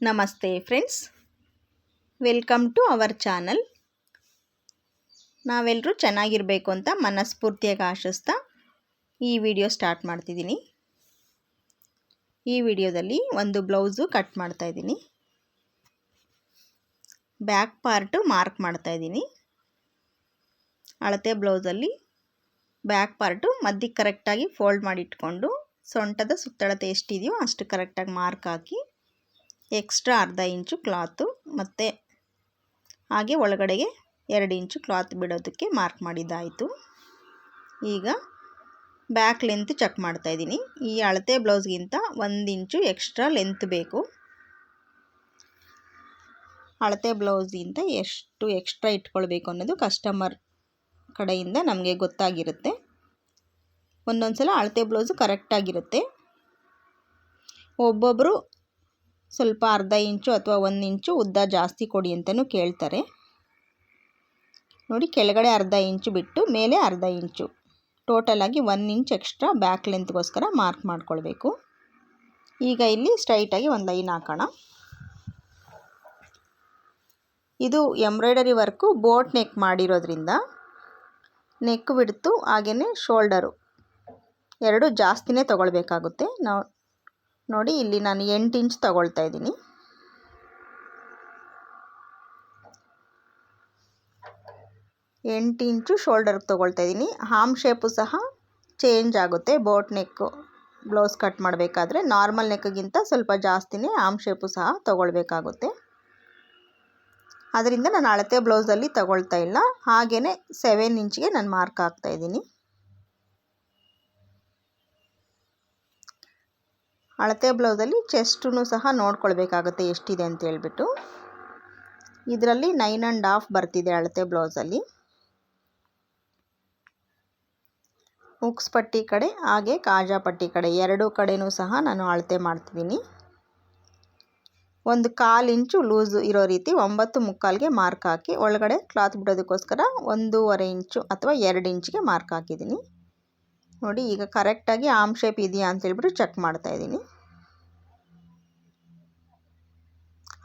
ನಮಸ್ತೆ friends, welcome to our channel. ನಾವೆಲ್ಲರೂ ಚೆನ್ನಾಗಿರಬೇಕು ಅಂತ ಮನಸ್ಫೂರ್ತಿಯಾಗಿ ಆಶಿಸ್ತಾ ಈ ವಿಡಿಯೋ ಸ್ಟಾರ್ಟ್ ಮಾಡ್ತಿದ್ದೀನಿ. ಈ ವಿಡಿಯೋದಲ್ಲಿ ಒಂದು ಬ್ಲೌಸು ಕಟ್ ಮಾಡ್ತಾ ಇದ್ದೀನಿ. ಬ್ಯಾಕ್ ಪಾರ್ಟು ಮಾರ್ಕ್ ಮಾಡ್ತಾ ಇದ್ದೀನಿ. ಅಳತೆ ಬ್ಲೌಸಲ್ಲಿ ಬ್ಯಾಕ್ ಪಾರ್ಟು ಮಧ್ಯಕ್ಕೆ ಕರೆಕ್ಟಾಗಿ ಫೋಲ್ಡ್ ಮಾಡಿ ಇಟ್ಕೊಂಡು ಸೊಂಟದ ಸುತ್ತಳತೆ ಎಷ್ಟಿದೆಯೋ ಅಷ್ಟು ಕರೆಕ್ಟಾಗಿ ಮಾರ್ಕ್ ಹಾಕಿ ಎಕ್ಸ್ಟ್ರಾ ಅರ್ಧ ಇಂಚು ಕ್ಲಾತು ಮತ್ತು ಹಾಗೆ ಒಳಗಡೆಗೆ 2 ಇಂಚು ಕ್ಲಾತ್ ಬಿಡೋದಕ್ಕೆ ಮಾರ್ಕ್ ಮಾಡಿದ್ದಾಯಿತು. ಈಗ ಬ್ಯಾಕ್ ಲೆಂತ್ ಚೆಕ್ ಮಾಡ್ತಾಯಿದ್ದೀನಿ. ಈ ಅಳತೆ ಬ್ಲೌಸ್ಗಿಂತ 1 ಇಂಚು ಎಕ್ಸ್ಟ್ರಾ ಲೆಂತ್ ಬೇಕು. ಅಳತೆ ಬ್ಲೌಸ್ಗಿಂತ ಎಷ್ಟು ಎಕ್ಸ್ಟ್ರಾ ಇಟ್ಕೊಳ್ಬೇಕು ಅನ್ನೋದು ಕಸ್ಟಮರ್ ಕಡೆಯಿಂದ ನಮಗೆ ಗೊತ್ತಾಗಿರುತ್ತೆ. ಒಂದೊಂದು ಸಲ ಅಳತೆ ಬ್ಲೌಸು ಕರೆಕ್ಟಾಗಿರುತ್ತೆ, ಒಬ್ಬೊಬ್ಬರು ಸ್ವಲ್ಪ ಅರ್ಧ ಇಂಚು ಅಥವಾ 1 ಇಂಚು ಉದ್ದ ಜಾಸ್ತಿ ಕೊಡಿ ಅಂತಲೂ ಕೇಳ್ತಾರೆ. ನೋಡಿ, ಕೆಳಗಡೆ ಅರ್ಧ ಇಂಚು ಬಿಟ್ಟು ಮೇಲೆ ಅರ್ಧ ಇಂಚು, ಟೋಟಲಾಗಿ 1 ಇಂಚ್ ಎಕ್ಸ್ಟ್ರಾ ಬ್ಯಾಕ್ ಲೆಂತ್ಗೋಸ್ಕರ ಮಾರ್ಕ್ ಮಾಡ್ಕೊಳ್ಬೇಕು. ಈಗ ಇಲ್ಲಿ ಸ್ಟ್ರೈಟಾಗಿ ಒಂದು ಲೈನ್ ಹಾಕೋಣ. ಇದು ಎಂಬ್ರಾಯ್ಡರಿ ವರ್ಕು ಬೋಟ್ ನೆಕ್ ಮಾಡಿರೋದ್ರಿಂದ ನೆಕ್ ಬಿಡ್ತು ಹಾಗೆಯೇ ಶೋಲ್ಡರು ಎರಡು ಜಾಸ್ತಿನೇ ತೊಗೊಳ್ಬೇಕಾಗುತ್ತೆ. ನೋಡಿ, ಇಲ್ಲಿ ನಾನು 8 ಇಂಚ್ ತೊಗೊಳ್ತಾ ಇದ್ದೀನಿ. ಎಂಟು ಇಂಚು ಶೋಲ್ಡರ್ಗೆ ತೊಗೊಳ್ತಾ ಇದ್ದೀನಿ. ಹಾಮ್ ಶೇಪು ಸಹ ಚೇಂಜ್ ಆಗುತ್ತೆ. ಬೋಟ್ ನೆಕ್ಕು ಬ್ಲೌಸ್ ಕಟ್ ಮಾಡಬೇಕಾದ್ರೆ ನಾರ್ಮಲ್ ನೆಕ್ಗಿಂತ ಸ್ವಲ್ಪ ಜಾಸ್ತಿನೇ ಹಾಮ್ ಶೇಪು ಸಹ ತೊಗೊಳ್ಬೇಕಾಗುತ್ತೆ. ಅದರಿಂದ ನಾನು ಅಳತೆ ಬ್ಲೌಸಲ್ಲಿ ತೊಗೊಳ್ತಾ ಇಲ್ಲ, ಹಾಗೆಯೇ 7 ಇಂಚ್ಗೆ ನಾನು ಮಾರ್ಕ್ ಹಾಕ್ತಾ ಇದ್ದೀನಿ. ಅಳತೆ ಬ್ಲೌಸಲ್ಲಿ ಚೆಸ್ಟೂ ಸಹ ನೋಡ್ಕೊಳ್ಬೇಕಾಗುತ್ತೆ ಎಷ್ಟಿದೆ ಅಂತ ಹೇಳ್ಬಿಟ್ಟು. ಇದರಲ್ಲಿ 9.5 ಬರ್ತಿದೆ ಅಳತೆ ಬ್ಲೌಸಲ್ಲಿ. ಹುಕ್ಸ್ ಪಟ್ಟಿ ಕಡೆ ಹಾಗೆ ಕಾಜಾ ಪಟ್ಟಿ ಕಡೆ ಎರಡೂ ಕಡೆಯೂ ಸಹ ನಾನು ಅಳತೆ ಮಾಡ್ತಿದ್ದೀನಿ. 1/4 ಇಂಚು ಲೂಸು ಇರೋ ರೀತಿ 9.75ಗೆ ಮಾರ್ಕ್ ಹಾಕಿ ಒಳಗಡೆ ಕ್ಲಾತ್ ಬಿಡೋದಕ್ಕೋಸ್ಕರ 1.5 ಇಂಚು ಅಥವಾ 2 ಇಂಚ್ಗೆ ಮಾರ್ಕ್ ಹಾಕಿದ್ದೀನಿ. ನೋಡಿ, ಈಗ ಕರೆಕ್ಟಾಗಿ ಆರ್ಮ್ ಶೇಪ್ ಇದೆಯಾ ಅಂತ ಹೇಳ್ಬಿಟ್ಟು ಚೆಕ್ ಮಾಡ್ತಾ ಇದ್ದೀನಿ.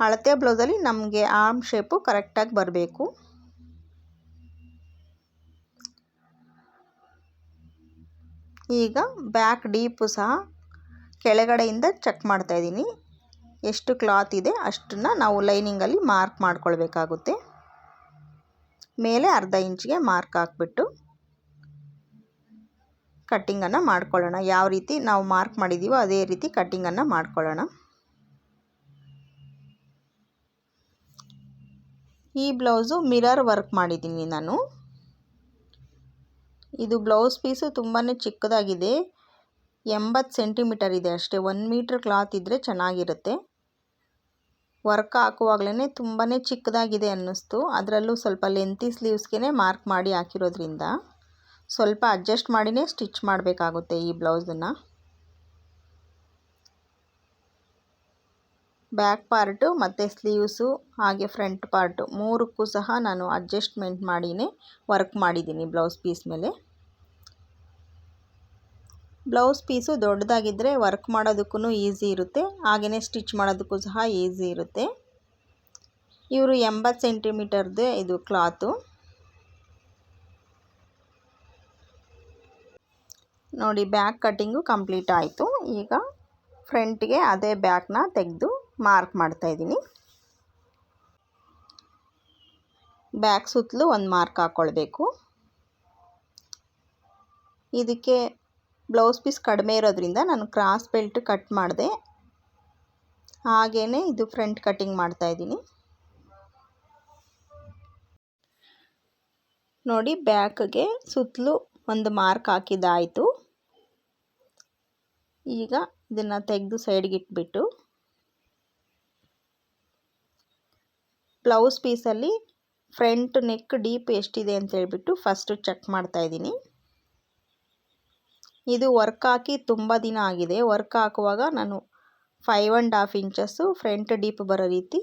ಅಳತೆ ಬ್ಲೌಸಲ್ಲಿ ನಮಗೆ ಆರ್ಮ್ ಶೇಪು ಕರೆಕ್ಟಾಗಿ ಬರಬೇಕು. ಈಗ ಬ್ಯಾಕ್ ಡೀಪು ಸಹ ಕೆಳಗಡೆಯಿಂದ ಚೆಕ್ ಮಾಡ್ತಾ ಇದ್ದೀನಿ. ಎಷ್ಟು ಕ್ಲಾತ್ ಇದೆ ಅಷ್ಟನ್ನು ನಾವು ಲೈನಿಂಗಲ್ಲಿ ಮಾರ್ಕ್ ಮಾಡ್ಕೊಳ್ಬೇಕಾಗುತ್ತೆ. ಮೇಲೆ ಅರ್ಧ ಇಂಚ್ಗೆ ಮಾರ್ಕ್ ಹಾಕ್ಬಿಟ್ಟು ಕಟ್ಟಿಂಗನ್ನು ಮಾಡ್ಕೊಳ್ಳೋಣ. ಯಾವ ರೀತಿ ನಾವು ಮಾರ್ಕ್ ಮಾಡಿದ್ದೀವೋ ಅದೇ ರೀತಿ ಕಟ್ಟಿಂಗನ್ನು ಮಾಡ್ಕೊಳ್ಳೋಣ. ಈ ಬ್ಲೌಸು ಮಿರರ್ ವರ್ಕ್ ಮಾಡಿದ್ದೀನಿ ನಾನು. ಇದು ಬ್ಲೌಸ್ ಪೀಸು ತುಂಬಾ ಚಿಕ್ಕದಾಗಿದೆ, 80 ಸೆಂಟಿಮೀಟರ್ ಇದೆ ಅಷ್ಟೇ. 1 ಮೀಟ್ರ್ ಕ್ಲಾತ್ ಇದ್ದರೆ ಚೆನ್ನಾಗಿರುತ್ತೆ. ವರ್ಕ್ ಹಾಕುವಾಗಲೇ ತುಂಬಾ ಚಿಕ್ಕದಾಗಿದೆ ಅನ್ನಿಸ್ತು. ಅದರಲ್ಲೂ ಸ್ವಲ್ಪ ಲೆಂತಿ ಸ್ಲೀವ್ಸ್ಗೆ ಮಾರ್ಕ್ ಮಾಡಿ ಹಾಕಿರೋದ್ರಿಂದ ಸ್ವಲ್ಪ ಅಡ್ಜಸ್ಟ್ ಮಾಡಿನೇ ಸ್ಟಿಚ್ ಮಾಡಬೇಕಾಗುತ್ತೆ ಈ ಬ್ಲೌಸನ್ನು. ಬ್ಯಾಕ್ ಪಾರ್ಟು ಮತ್ತು ಸ್ಲೀವ್ಸು ಹಾಗೆ ಫ್ರಂಟ್ ಪಾರ್ಟು ಮೂರಕ್ಕೂ ಸಹ ನಾನು ಅಡ್ಜಸ್ಟ್ಮೆಂಟ್ ಮಾಡಿನೇ ವರ್ಕ್ ಮಾಡಿದ್ದೀನಿ ಬ್ಲೌಸ್ ಪೀಸ್ ಮೇಲೆ. ಬ್ಲೌಸ್ ಪೀಸು ದೊಡ್ಡದಾಗಿದ್ದರೆ ವರ್ಕ್ ಮಾಡೋದಕ್ಕೂ ಈಸಿ ಇರುತ್ತೆ, ಹಾಗೆಯೇ ಸ್ಟಿಚ್ ಮಾಡೋದಕ್ಕೂ ಸಹ ಈಸಿ ಇರುತ್ತೆ. ಇವರು 80 ಸೆಂಟಿಮೀಟರ್ದೇ ಇದು ಕ್ಲಾತು. ನೋಡಿ, ಬ್ಯಾಕ್ ಕಟ್ಟಿಂಗು ಕಂಪ್ಲೀಟ್ ಆಯಿತು. ಈಗ ಫ್ರಂಟ್ಗೆ ಅದೇ ಬ್ಯಾಕ್ನ ತೆಗೆದು ಮಾರ್ಕ್ ಮಾಡ್ತಾಯಿದ್ದೀನಿ. ಬ್ಯಾಕ್ ಸುತ್ತಲೂ ಒಂದು ಮಾರ್ಕ್ ಹಾಕ್ಕೊಳ್ಬೇಕು. ಇದಕ್ಕೆ ಬ್ಲೌಸ್ ಪೀಸ್ ಕಡಿಮೆ ಇರೋದ್ರಿಂದ ನಾನು ಕ್ರಾಸ್ ಬೆಲ್ಟ್ ಕಟ್ ಮಾಡಿದೆ, ಹಾಗೆಯೇ ಇದು ಫ್ರಂಟ್ ಕಟ್ಟಿಂಗ್ ಮಾಡ್ತಾಯಿದ್ದೀನಿ. ನೋಡಿ, ಬ್ಯಾಕ್ಗೆ ಸುತ್ತಲೂ ಒಂದು ಮಾರ್ಕ್ ಹಾಕಿದ್ದಾಯಿತು. ಈಗ ಇದನ್ನು ತೆಗೆದು ಸೈಡ್ಗೆ ಇಟ್ಬಿಟ್ಟು ಬ್ಲೌಸ್ ಪೀಸಲ್ಲಿ ಫ್ರಂಟ್ ನೆಕ್ ಡೀಪ್ ಎಷ್ಟಿದೆ ಅಂತ ಹೇಳ್ಬಿಟ್ಟು ಫಸ್ಟು ಚೆಕ್ ಮಾಡ್ತಾಯಿದ್ದೀನಿ. ಇದು ವರ್ಕ್ ಹಾಕಿ ತುಂಬ ದಿನ ಆಗಿದೆ. ವರ್ಕ್ ಹಾಕುವಾಗ ನಾನು 5.5 ಇಂಚಸ್ಸು ಫ್ರಂಟ್ ಡೀಪ್ ಬರೋ ರೀತಿ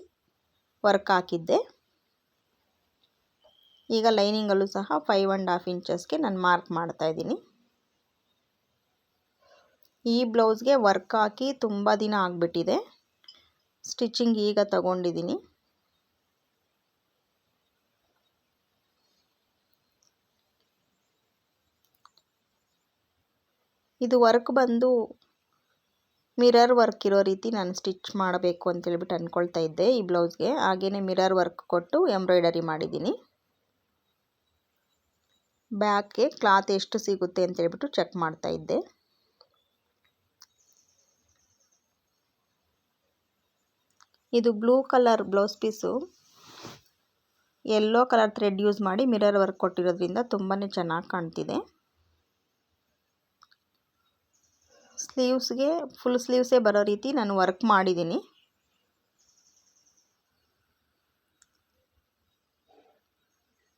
ವರ್ಕ್ ಹಾಕಿದ್ದೆ. ಈಗ ಲೈನಿಂಗಲ್ಲೂ ಸಹ 5.5 ಇಂಚಸ್ಗೆ ನಾನು ಮಾರ್ಕ್ ಮಾಡ್ತಾಯಿದ್ದೀನಿ. ಈ ಬ್ಲೌಸ್ಗೆ ವರ್ಕ್ ಹಾಕಿ ತುಂಬ ದಿನ ಆಗಿಬಿಟ್ಟಿದೆ. ಸ್ಟಿಚಿಂಗ್ ಈಗ ತಗೊಂಡಿದ್ದೀನಿ. ಇದು ವರ್ಕ್ ಬಂದು ಮಿರರ್ ವರ್ಕ್ ಇರೋ ರೀತಿ ನಾನು ಸ್ಟಿಚ್ ಮಾಡಬೇಕು ಅಂತೇಳ್ಬಿಟ್ಟು ಅಂದ್ಕೊಳ್ತಾ ಇದ್ದೆ ಈ ಬ್ಲೌಸ್ಗೆ. ಹಾಗೆಯೇ ಮಿರರ್ ವರ್ಕ್ ಕೊಟ್ಟು ಎಂಬ್ರಾಯ್ಡರಿ ಮಾಡಿದ್ದೀನಿ. ಬ್ಯಾಕ್ಗೆ ಕ್ಲಾತ್ ಎಷ್ಟು ಸಿಗುತ್ತೆ ಅಂತೇಳ್ಬಿಟ್ಟು ಚೆಕ್ ಮಾಡ್ತಾ ಇದ್ದೆ. ಇದು blue colour blouse piece yellow colour thread use ಮಾಡಿ ಮಿರರ್ ವರ್ಕ್ ಕೊಟ್ಟಿರೋದ್ರಿಂದ ತುಂಬಾ ಚೆನ್ನಾಗಿ ಕಾಣ್ತಿದೆ. ಸ್ಲೀವ್ಸ್ಗೆ ಫುಲ್ ಸ್ಲೀವ್ಸೇ ಬರೋ ರೀತಿ ನಾನು ವರ್ಕ್ ಮಾಡಿದ್ದೀನಿ.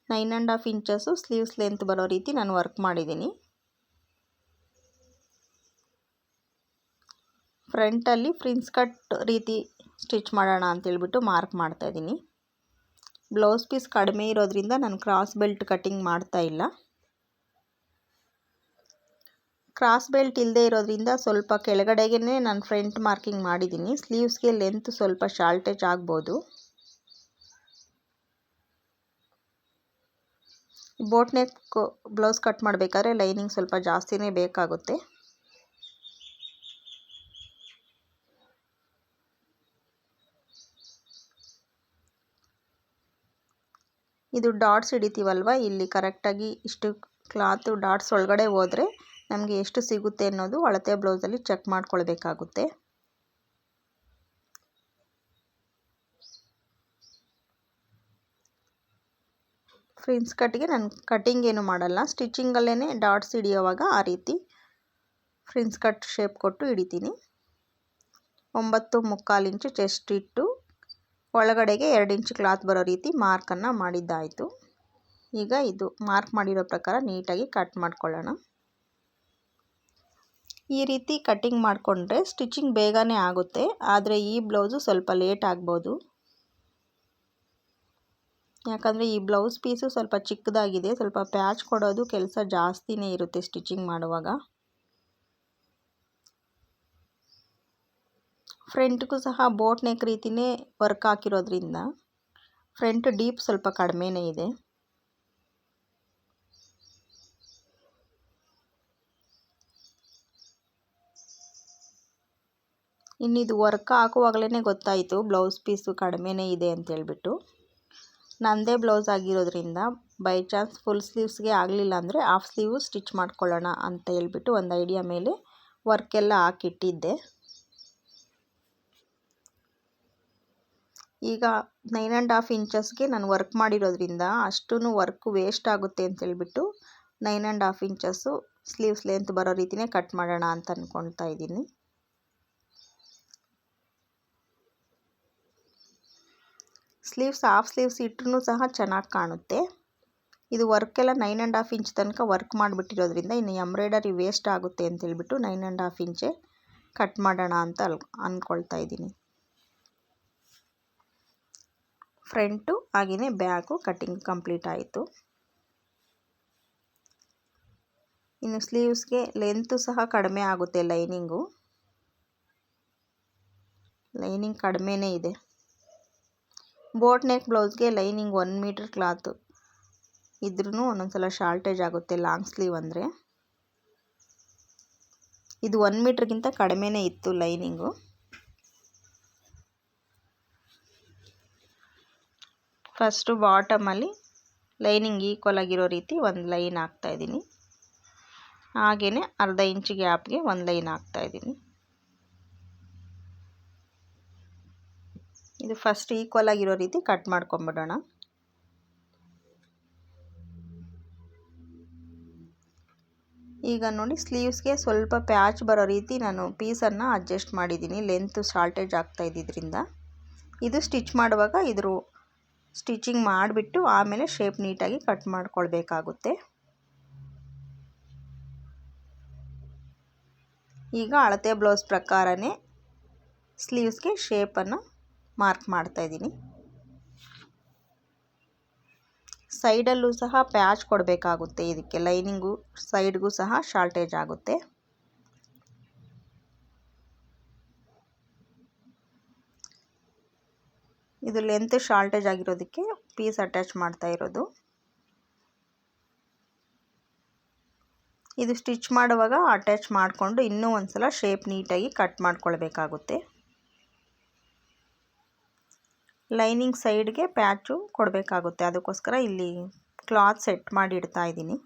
Nine and half inches sleeves length ಬರೋ ರೀತಿ ನಾನು ವರ್ಕ್ ಮಾಡಿದ್ದೀನಿ. ಫ್ರಂಟಲ್ಲಿ ಫ್ರಿನ್ಸ್ ಕಟ್ ರೀತಿ ಸ್ಟಿಚ್ ಮಾಡೋಣ ಅಂತೇಳ್ಬಿಟ್ಟು ಮಾರ್ಕ್ ಮಾಡ್ತಾಯಿದ್ದೀನಿ. ಬ್ಲೌಸ್ ಪೀಸ್ ಕಡಿಮೆ ಇರೋದ್ರಿಂದ ನಾನು ಕ್ರಾಸ್ ಬೆಲ್ಟ್ ಕಟ್ಟಿಂಗ್ ಮಾಡ್ತಾ ಇಲ್ಲ. ಕ್ರಾಸ್ ಬೆಲ್ಟ್ ಇಲ್ಲದೆ ಇರೋದ್ರಿಂದ ಸ್ವಲ್ಪ ಕೆಳಗಡೆಗೇ ನಾನು ಫ್ರಂಟ್ ಮಾರ್ಕಿಂಗ್ ಮಾಡಿದ್ದೀನಿ. ಸ್ಲೀವ್ಸ್ಗೆ ಲೆಂತ್ ಸ್ವಲ್ಪ ಶಾರ್ಟೇಜ್ ಆಗ್ಬೋದು. ಬೋಟ್ ನೆಕ್ ಬ್ಲೌಸ್ ಕಟ್ ಮಾಡಬೇಕಾದ್ರೆ ಲೈನಿಂಗ್ ಸ್ವಲ್ಪ ಜಾಸ್ತಿನೇ ಬೇಕಾಗುತ್ತೆ. ಇದು ಡಾಟ್ಸ್ ಹಿಡಿತೀವಲ್ವ, ಇಲ್ಲಿ ಕರೆಕ್ಟಾಗಿ ಇಷ್ಟು ಕ್ಲಾತು ಡಾಟ್ಸ್ ಒಳಗಡೆ ಹೋದರೆ ನಮಗೆ ಎಷ್ಟು ಸಿಗುತ್ತೆ ಅನ್ನೋದು ಅಳತೆ ಬ್ಲೌಸಲ್ಲಿ ಚೆಕ್ ಮಾಡ್ಕೊಳ್ಬೇಕಾಗುತ್ತೆ. ಫ್ರಿನ್ಸ್ ಕಟ್ಗೆ ನಾನು ಕಟ್ಟಿಂಗ್ ಏನು ಮಾಡಲ್ಲ, ಸ್ಟಿಚಿಂಗಲ್ಲೇ ಡಾಟ್ಸ್ ಹಿಡಿಯೋವಾಗ ಆ ರೀತಿ ಫ್ರಿನ್ಸ್ ಕಟ್ ಶೇಪ್ ಕೊಟ್ಟು ಹಿಡಿತೀನಿ. 9.25 ಇಂಚು ಚೆಸ್ಟ್ ಇಟ್ಟು ಒಳಗಡೆಗೆ 2 ಇಂಚು ಕ್ಲಾತ್ ಬರೋ ರೀತಿ ಮಾರ್ಕನ್ನು ಮಾಡಿದ್ದಾಯಿತು. ಈಗ ಇದು ಮಾರ್ಕ್ ಮಾಡಿರೋ ಪ್ರಕಾರ ನೀಟಾಗಿ ಕಟ್ ಮಾಡ್ಕೊಳ್ಳೋಣ. ಈ ರೀತಿ ಕಟ್ಟಿಂಗ್ ಮಾಡಿಕೊಂಡ್ರೆ ಸ್ಟಿಚಿಂಗ್ ಬೇಗನೆ ಆಗುತ್ತೆ. ಆದರೆ ಈ ಬ್ಲೌಸು ಸ್ವಲ್ಪ ಲೇಟ್ ಆಗ್ಬೋದು, ಯಾಕಂದರೆ ಈ ಬ್ಲೌಸ್ ಪೀಸು ಸ್ವಲ್ಪ ಚಿಕ್ಕದಾಗಿದೆ. ಸ್ವಲ್ಪ ಪ್ಯಾಚ್ ಕೊಡೋದು ಕೆಲಸ ಜಾಸ್ತಿನೇ ಇರುತ್ತೆ ಸ್ಟಿಚಿಂಗ್ ಮಾಡುವಾಗ. ಫ್ರಂಟ್ಗೂ ಸಹ ಬೋಟ್ ನೆಕ್ ರೀತಿಯೇ ವರ್ಕ್ ಹಾಕಿರೋದ್ರಿಂದ ಫ್ರಂಟ್ ಡೀಪ್ ಸ್ವಲ್ಪ ಕಡಿಮೆನೇ ಇದೆ. ಇನ್ನಿದು ವರ್ಕ್ ಹಾಕುವಾಗಲೇ ಗೊತ್ತಾಯಿತು ಬ್ಲೌಸ್ ಪೀಸು ಕಡಿಮೆನೇ ಇದೆ ಅಂತೇಳ್ಬಿಟ್ಟು. ನನ್ನದೇ ಬ್ಲೌಸ್ ಆಗಿರೋದ್ರಿಂದ ಬೈ ಚಾನ್ಸ್ ಫುಲ್ ಸ್ಲೀವ್ಸ್ಗೆ ಆಗಲಿಲ್ಲ ಅಂದರೆ ಹಾಫ್ ಸ್ಲೀವು ಸ್ಟಿಚ್ ಮಾಡ್ಕೊಳ್ಳೋಣ ಅಂತ ಹೇಳ್ಬಿಟ್ಟು ಒಂದು ಐಡಿಯಾ ಮೇಲೆ ವರ್ಕೆಲ್ಲ ಹಾಕಿಟ್ಟಿದ್ದೆ. ಈಗ 9.5 ಇಂಚಸ್ಗೆ ನಾನು ವರ್ಕ್ ಮಾಡಿರೋದ್ರಿಂದ ಅಷ್ಟೂ ವರ್ಕ್ ವೇಸ್ಟ್ ಆಗುತ್ತೆ ಅಂತೇಳ್ಬಿಟ್ಟು 9.5 ಇಂಚಸ್ಸು ಸ್ಲೀವ್ಸ್ ಲೆಂತ್ ಬರೋ ರೀತಿಯೇ ಕಟ್ ಮಾಡೋಣ ಅಂತ ಅಂದ್ಕೊಳ್ತಾ ಇದ್ದೀನಿ. ಸ್ಲೀವ್ಸ್ ಹಾಫ್ ಸ್ಲೀವ್ಸ್ ಇಟ್ಟರೂ ಸಹ ಚೆನ್ನಾಗಿ ಕಾಣುತ್ತೆ. ಇದು ವರ್ಕೆಲ್ಲ 9.5 ಇಂಚ್ ತನಕ ವರ್ಕ್ ಮಾಡಿಬಿಟ್ಟಿರೋದ್ರಿಂದ ಇನ್ನು ಎಂಬ್ರಾಯ್ಡರಿ ವೇಸ್ಟ್ ಆಗುತ್ತೆ ಅಂತೇಳ್ಬಿಟ್ಟು 9.5 ಇಂಚೇ ಕಟ್ ಮಾಡೋಣ ಅಂತ ಅಂದ್ಕೊಳ್ತಾ ಇದ್ದೀನಿ. ಫ್ರಂಟು ಹಾಗೆಯೇ ಬ್ಯಾಕು ಕಟ್ಟಿಂಗ್ ಕಂಪ್ಲೀಟ್ ಆಯಿತು. ಇನ್ನು ಸ್ಲೀವ್ಸ್ಗೆ ಲೆಂತು ಸಹ ಕಡಿಮೆ ಆಗುತ್ತೆ. ಲೈನಿಂಗ್ ಕಡಿಮೆನೇ ಇದೆ. ಬೋಟ್ ನೆಕ್ ಬ್ಲೌಸ್ಗೆ ಲೈನಿಂಗ್ 1 ಮೀಟರ್ ಕ್ಲಾತು ಇದ್ರೂ ಒಂದೊಂದ್ಸಲ ಶಾರ್ಟೇಜ್ ಆಗುತ್ತೆ ಲಾಂಗ್ ಸ್ಲೀವ್ ಅಂದರೆ. ಇದು 1 ಮೀಟ್ರ್ಗಿಂತ ಕಡಿಮೆನೇ ಇತ್ತು ಲೈನಿಂಗು. ಫಸ್ಟು ಬಾಟಮಲ್ಲಿ ಲೈನಿಂಗ್ ಈಕ್ವಲ್ ಆಗಿರೋ ರೀತಿ ಒಂದು ಲೈನ್ ಹಾಕ್ತಾಯಿದ್ದೀನಿ. ಹಾಗೆಯೇ ಅರ್ಧ ಇಂಚ್ ಗ್ಯಾಪ್ಗೆ ಒಂದು ಲೈನ್ ಹಾಕ್ತಾಯಿದ್ದೀನಿ. ಇದು ಫಸ್ಟ್ ಈಕ್ವಲ್ ಆಗಿರೋ ರೀತಿ ಕಟ್ ಮಾಡ್ಕೊಂಬಿಡೋಣ. ಈಗ ನೋಡಿ ಸ್ಲೀವ್ಸ್ಗೆ ಸ್ವಲ್ಪ ಪ್ಯಾಚ್ ಬರೋ ರೀತಿ ನಾನು ಪೀಸನ್ನು ಅಡ್ಜಸ್ಟ್ ಮಾಡಿದ್ದೀನಿ, ಲೆಂತ್ ಶಾರ್ಟೇಜ್ ಆಗ್ತಾ ಇದ್ದಿದ್ದರಿಂದ. ಇದು ಸ್ಟಿಚ್ ಮಾಡುವಾಗ ಇದ್ರ ಸ್ಟಿಚಿಂಗ್ ಮಾಡಿಬಿಟ್ಟು ಆಮೇಲೆ ಶೇಪ್ ನೀಟಾಗಿ ಕಟ್ ಮಾಡ್ಕೊಳ್ಬೇಕಾಗುತ್ತೆ. ಈಗ ಅಳತೆ ಬ್ಲೌಸ್ ಪ್ರಕಾರನೇ ಸ್ಲೀವ್ಸ್ಗೆ ಶೇಪನ್ನು ಮಾರ್ಕ್ ಮಾಡ್ತಾಯಿದ್ದೀನಿ. ಸೈಡಲ್ಲೂ ಸಹ ಪ್ಯಾಚ್ ಕೊಡಬೇಕಾಗುತ್ತೆ. ಇದಕ್ಕೆ ಲೈನಿಂಗು ಸೈಡ್ಗೂ ಸಹ ಶಾರ್ಟೇಜ್ ಆಗುತ್ತೆ. ಇದು ಲೆಂತ್ ಶಾರ್ಟೇಜ್ ಆಗಿರೋದಕ್ಕೆ ಪೀಸ್ ಅಟ್ಯಾಚ್ ಮಾಡ್ತಾ ಇರೋದು. ಇದು ಸ್ಟಿಚ್ ಮಾಡುವಾಗ ಅಟ್ಯಾಚ್ ಮಾಡಿಕೊಂಡು ಇನ್ನೂ ಒಂದು ಸಲ ಶೇಪ್ ನೀಟಾಗಿ ಕಟ್ ಮಾಡ್ಕೊಳ್ಬೇಕಾಗುತ್ತೆ. ಲೈನಿಂಗ್ ಸೈಡ್ಗೆ ಪ್ಯಾಚು ಕೊಡಬೇಕಾಗುತ್ತೆ, ಅದಕ್ಕೋಸ್ಕರ ಇಲ್ಲಿ ಕ್ಲಾತ್ ಸೆಟ್ ಮಾಡಿ ಇಡ್ತಾ ಇದ್ದೀನಿ.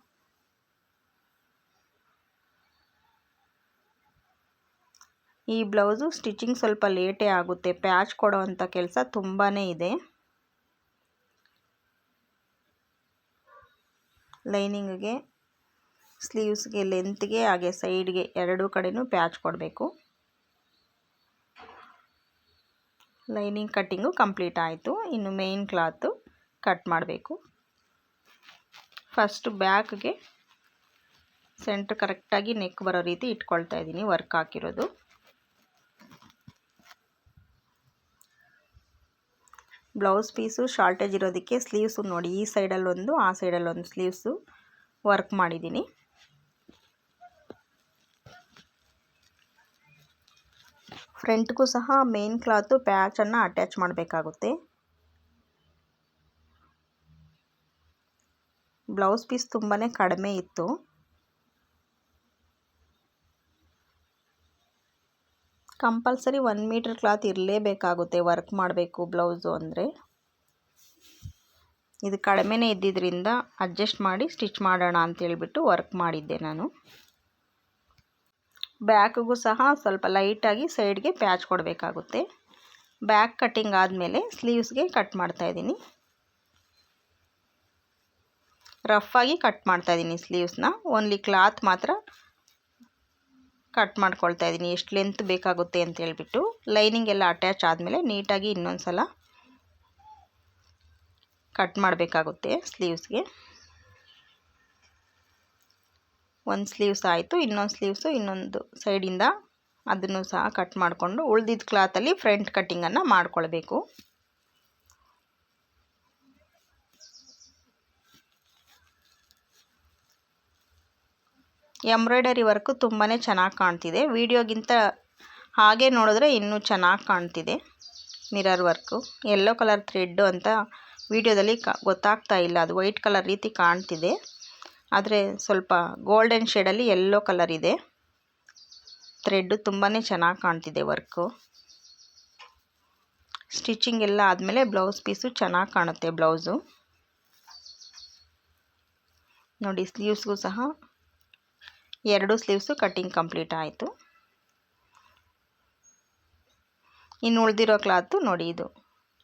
ಈ ಬ್ಲೌಸು ಸ್ಟಿಚಿಂಗ್ ಸ್ವಲ್ಪ ಲೇಟೇ ಆಗುತ್ತೆ, ಪ್ಯಾಚ್ ಕೊಡೋವಂಥ ಕೆಲಸ ತುಂಬಾ ಇದೆ. ಲೈನಿಂಗ್ಗೆ, ಸ್ಲೀವ್ಸ್ಗೆ, ಲೆಂತ್ಗೆ ಹಾಗೆ ಸೈಡ್ಗೆ ಎರಡೂ ಕಡೆನೂ ಪ್ಯಾಚ್ ಕೊಡಬೇಕು. ಲೈನಿಂಗ್ ಕಟ್ಟಿಂಗು ಕಂಪ್ಲೀಟ್ ಆಯಿತು. ಇನ್ನು ಮೇನ್ ಕ್ಲಾತು ಕಟ್ ಮಾಡಬೇಕು. ಫಸ್ಟ್ ಬ್ಯಾಕ್ಗೆ ಸೆಂಟ್ರ್ ಕರೆಕ್ಟಾಗಿ ನೆಕ್ ಬರೋ ರೀತಿ ಇಟ್ಕೊಳ್ತಾ ಇದ್ದೀನಿ ವರ್ಕ್ ಹಾಕಿರೋದು. ಬ್ಲೌಸ್ ಪೀಸು ಶಾರ್ಟೇಜ್ ಇರೋದಕ್ಕೆ ಸ್ಲೀವ್ಸು ನೋಡಿ ಈ ಸೈಡಲ್ಲೊಂದು ಆ ಸೈಡಲ್ಲೊಂದು ಸ್ಲೀವ್ಸು ವರ್ಕ್ ಮಾಡಿದ್ದೀನಿ. ಫ್ರಂಟ್ಗೂ ಸಹ ಮೇನ್ ಕ್ಲಾತು ಪ್ಯಾಚನ್ನು ಅಟ್ಯಾಚ್ ಮಾಡಬೇಕಾಗುತ್ತೆ. ಬ್ಲೌಸ್ ಪೀಸ್ ತುಂಬಾ ಕಡಿಮೆ ಇತ್ತು. ಕಂಪಲ್ಸರಿ 1 ಮೀಟರ್ ಕ್ಲಾತ್ ಇರಲೇಬೇಕಾಗುತ್ತೆ ವರ್ಕ್ ಮಾಡಬೇಕು ಬ್ಲೌಸು ಅಂದರೆ. ಇದು ಕಡಿಮೆನೇ ಇದ್ದಿದ್ದರಿಂದ ಅಡ್ಜಸ್ಟ್ ಮಾಡಿ ಸ್ಟಿಚ್ ಮಾಡೋಣ ಅಂತೇಳ್ಬಿಟ್ಟು ವರ್ಕ್ ಮಾಡಿದ್ದೆ ನಾನು. ಬ್ಯಾಕ್ಗೂ ಸಹ ಸ್ವಲ್ಪ ಲೈಟಾಗಿ ಸೈಡ್ಗೆ ಪ್ಯಾಚ್ ಕೊಡಬೇಕಾಗುತ್ತೆ. ಬ್ಯಾಕ್ ಕಟ್ಟಿಂಗ್ ಆದಮೇಲೆ ಸ್ಲೀವ್ಸ್ಗೆ ಕಟ್ ಮಾಡ್ತಾಯಿದ್ದೀನಿ. ರಫಾಗಿ ಕಟ್ ಮಾಡ್ತಾಯಿದ್ದೀನಿ ಸ್ಲೀವ್ಸ್ನ. ಓನ್ಲಿ ಕ್ಲಾತ್ ಮಾತ್ರ ಕಟ್ ಮಾಡ್ಕೊಳ್ತಾ ಇದ್ದೀನಿ ಎಷ್ಟು ಲೆಂತ್ ಬೇಕಾಗುತ್ತೆ ಅಂತ ಹೇಳ್ಬಿಟ್ಟು. ಲೈನಿಂಗ್ ಎಲ್ಲ ಅಟ್ಯಾಚ್ ಆದಮೇಲೆ ನೀಟಾಗಿ ಇನ್ನೊಂದು ಸಲ ಕಟ್ ಮಾಡಬೇಕಾಗುತ್ತೆ ಸ್ಲೀವ್ಸ್ಗೆ. ಒಂದು ಸ್ಲೀವ್ಸ್ ಆಯಿತು, ಇನ್ನೊಂದು ಸ್ಲೀವ್ಸು ಇನ್ನೊಂದು ಸೈಡಿಂದ ಅದನ್ನು ಸಹ ಕಟ್ ಮಾಡಿಕೊಂಡು ಉಳಿದಿದ್ದ ಕ್ಲಾತಲ್ಲಿ ಫ್ರಂಟ್ ಕಟ್ಟಿಂಗನ್ನು ಮಾಡಿಕೊಳ್ಬೇಕು. ಎಂಬ್ರಾಯ್ಡರಿ ವರ್ಕು ತುಂಬಾ ಚೆನ್ನಾಗಿ ಕಾಣ್ತಿದೆ. ವಿಡಿಯೋಗಿಂತ ಹಾಗೆ ನೋಡಿದ್ರೆ ಇನ್ನೂ ಚೆನ್ನಾಗಿ ಕಾಣ್ತಿದೆ. Mirror work yellow colour thread ಅಂತ ವಿಡಿಯೋದಲ್ಲಿ ಗೊತ್ತಾಗ್ತಾ ಇಲ್ಲ, ಅದು ವೈಟ್ ಕಲರ್ ರೀತಿ ಕಾಣ್ತಿದೆ. ಆದರೆ ಸ್ವಲ್ಪ ಗೋಲ್ಡನ್ ಶೇಡಲ್ಲಿ ಯೆಲ್ಲೋ ಕಲರ್ ಇದೆ. ಥ್ರೆಡ್ಡು ತುಂಬಾ ಚೆನ್ನಾಗಿ ಕಾಣ್ತಿದೆ ವರ್ಕು. ಸ್ಟಿಚಿಂಗ್ ಎಲ್ಲ ಆದಮೇಲೆ ಬ್ಲೌಸ್ ಪೀಸು ಚೆನ್ನಾಗಿ ಕಾಣುತ್ತೆ ಬ್ಲೌಸು. ನೋಡಿ ಸ್ಲೀವ್ಸ್ಗೂ ಸಹ 2 ಸ್ಲೀವ್ಸು ಕಟ್ಟಿಂಗ್ ಕಂಪ್ಲೀಟ್ ಆಯಿತು. ಇನ್ನು ಉಳಿದಿರೋ ಕ್ಲಾತು ನೋಡಿ, ಇದು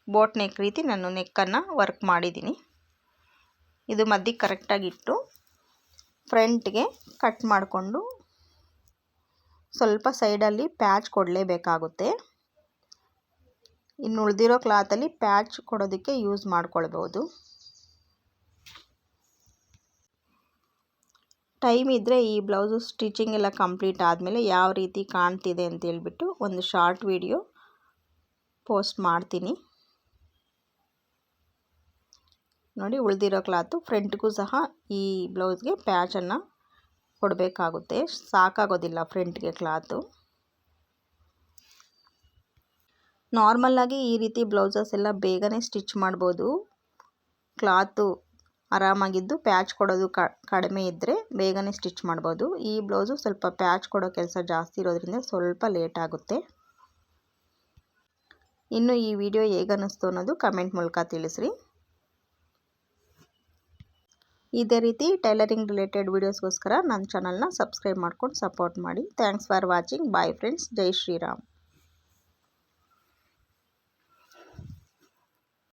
ಬೋಟ್ ನೆಕ್ ರೀತಿ ನಾನು ನೆಕ್ಕನ್ನು ವರ್ಕ್ ಮಾಡಿದ್ದೀನಿ. ಇದು ಮಧ್ಯಕ್ಕೆ ಕರೆಕ್ಟಾಗಿಟ್ಟು ಫ್ರಂಟ್ಗೆ ಕಟ್ ಮಾಡಿಕೊಂಡು ಸ್ವಲ್ಪ ಸೈಡಲ್ಲಿ ಪ್ಯಾಚ್ ಕೊಡಲೇಬೇಕಾಗುತ್ತೆ. ಇನ್ನು ಉಳಿದಿರೋ ಕ್ಲಾತಲ್ಲಿ ಪ್ಯಾಚ್ ಕೊಡೋದಕ್ಕೆ ಯೂಸ್ ಮಾಡ್ಕೊಳ್ಬೋದು. ಟೈಮ್ ಇದ್ದರೆ ಈ ಬ್ಲೌಸು ಸ್ಟಿಚಿಂಗ್ ಎಲ್ಲ ಕಂಪ್ಲೀಟ್ ಆದಮೇಲೆ ಯಾವ ರೀತಿ ಕಾಣ್ತಿದೆ ಅಂತೇಳ್ಬಿಟ್ಟು ಒಂದು ಶಾರ್ಟ್ ವಿಡಿಯೋ ಪೋಸ್ಟ್ ಮಾಡ್ತೀನಿ. ನೋಡಿ ಉಳಿದಿರೋ ಕ್ಲಾತು ಫ್ರಂಟ್ಗೂ ಸಹ ಈ ಬ್ಲೌಸ್ಗೆ ಪ್ಯಾಚನ್ನು ಕೊಡಬೇಕಾಗುತ್ತೆ, ಸಾಕಾಗೋದಿಲ್ಲ ಫ್ರಂಟ್ಗೆ ಕ್ಲಾತು. ನಾರ್ಮಲ್ಲಾಗಿ ಈ ರೀತಿ ಬ್ಲೌಸಸ್ ಎಲ್ಲ ಬೇಗನೆ ಸ್ಟಿಚ್ ಮಾಡ್ಬೋದು. ಕ್ಲಾತು ಆರಾಮಾಗಿದ್ದು ಪ್ಯಾಚ್ ಕೊಡೋದು ಕಡಿಮೆ ಇದ್ದರೆ ಬೇಗನೆ ಸ್ಟಿಚ್ ಮಾಡ್ಬೋದು. ಈ ಬ್ಲೌಸು ಸ್ವಲ್ಪ ಪ್ಯಾಚ್ ಕೊಡೋ ಕೆಲಸ ಜಾಸ್ತಿ ಇರೋದ್ರಿಂದ ಸ್ವಲ್ಪ ಲೇಟ್ ಆಗುತ್ತೆ. ಇನ್ನು ಈ ವಿಡಿಯೋ ಹೇಗನ್ನಿಸ್ತು ಅನ್ನೋದು ಕಮೆಂಟ್ ಮೂಲಕ ತಿಳಿಸ್ರಿ. ಇದೇ ರೀತಿ ಟೈಲರಿಂಗ್ ರಿಲೇಟೆಡ್ ವೀಡಿಯೋಸ್ಗೋಸ್ಕರ ನನ್ನ ಚಾನಲ್ನ ಸಬ್ಸ್ಕ್ರೈಬ್ ಮಾಡ್ಕೊಂಡು ಸಪೋರ್ಟ್ ಮಾಡಿ. Thanks for watching. Bye friends. ಜೈ ಶ್ರೀರಾಮ್.